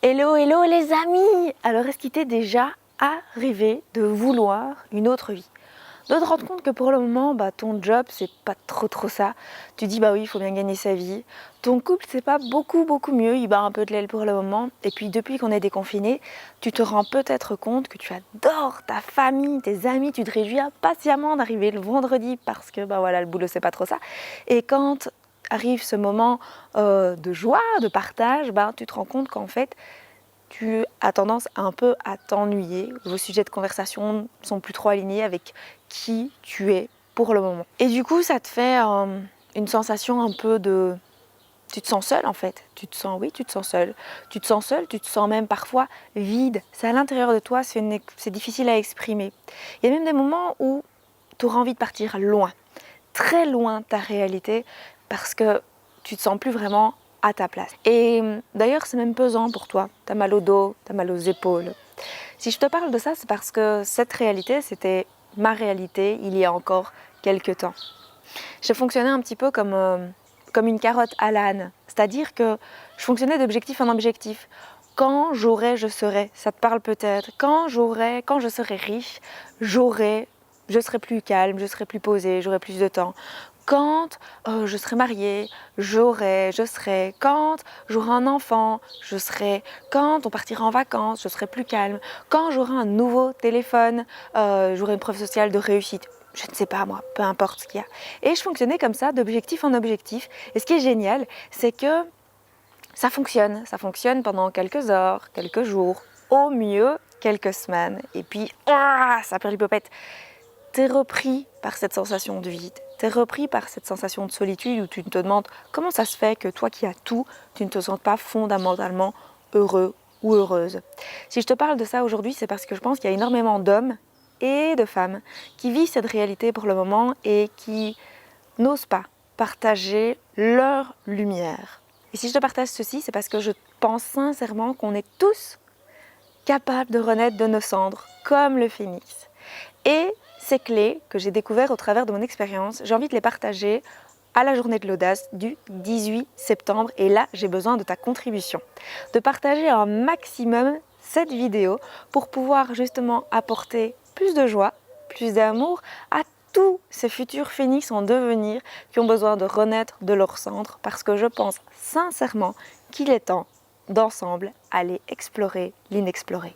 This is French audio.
Hello, hello les amis! Alors est-ce qu'il t'est déjà arrivé de vouloir une autre vie? De te rendre compte que pour le moment, ton job c'est pas trop ça. Tu dis oui, il faut bien gagner sa vie. Ton couple c'est pas beaucoup mieux, il bat un peu de l'aile pour le moment. Et puis depuis qu'on est déconfiné, tu te rends peut-être compte que tu adores ta famille, tes amis, tu te réjouis impatiemment d'arriver le vendredi parce que le boulot c'est pas trop ça. Et quand arrive ce moment de joie, de partage, tu te rends compte qu'en fait tu as tendance un peu à t'ennuyer. Vos sujets de conversation ne sont plus trop alignés avec qui tu es pour le moment. Et du coup, ça te fait une sensation un peu de... Tu te sens seul en fait. Tu te sens seul. Tu te sens seul, tu te sens même parfois vide. C'est à l'intérieur de toi, c'est difficile à exprimer. Il y a même des moments où tu auras envie de partir loin, très loin de ta réalité, parce que tu te sens plus vraiment à ta place. Et d'ailleurs, c'est même pesant pour toi. Tu as mal au dos, tu as mal aux épaules. Si je te parle de ça, c'est parce que cette réalité, c'était ma réalité il y a encore quelques temps. Je fonctionnais un petit peu comme une carotte à l'âne. C'est-à-dire que je fonctionnais d'objectif en objectif. Quand j'aurai, je serai. Ça te parle peut-être. Quand je serai riche, je serai plus calme, je serai plus posée, j'aurai plus de temps. Quand je serai mariée, je serai. Quand j'aurai un enfant, je serai. Quand on partira en vacances, je serai plus calme. Quand j'aurai un nouveau téléphone, j'aurai une preuve sociale de réussite. Je ne sais pas moi, peu importe ce qu'il y a. Et je fonctionnais comme ça, d'objectif en objectif. Et ce qui est génial, c'est que ça fonctionne pendant quelques heures, quelques jours, au mieux quelques semaines. Et puis, ça péripopette. T'es repris par cette sensation de vide, t'es repris par cette sensation de solitude où tu te demandes comment ça se fait que toi qui as tout, tu ne te sens pas fondamentalement heureux ou heureuse. Si je te parle de ça aujourd'hui, c'est parce que je pense qu'il y a énormément d'hommes et de femmes qui vivent cette réalité pour le moment et qui n'osent pas partager leur lumière. Et si je te partage ceci, c'est parce que je pense sincèrement qu'on est tous capables de renaître de nos cendres, comme le phénix. Et ces clés que j'ai découvertes au travers de mon expérience, j'ai envie de les partager à la journée de l'audace du 18 septembre. Et là, j'ai besoin de ta contribution, de partager un maximum cette vidéo pour pouvoir justement apporter plus de joie, plus d'amour à tous ces futurs phénix en devenir qui ont besoin de renaître de leur cendre, parce que je pense sincèrement qu'il est temps d'ensemble aller explorer l'inexploré.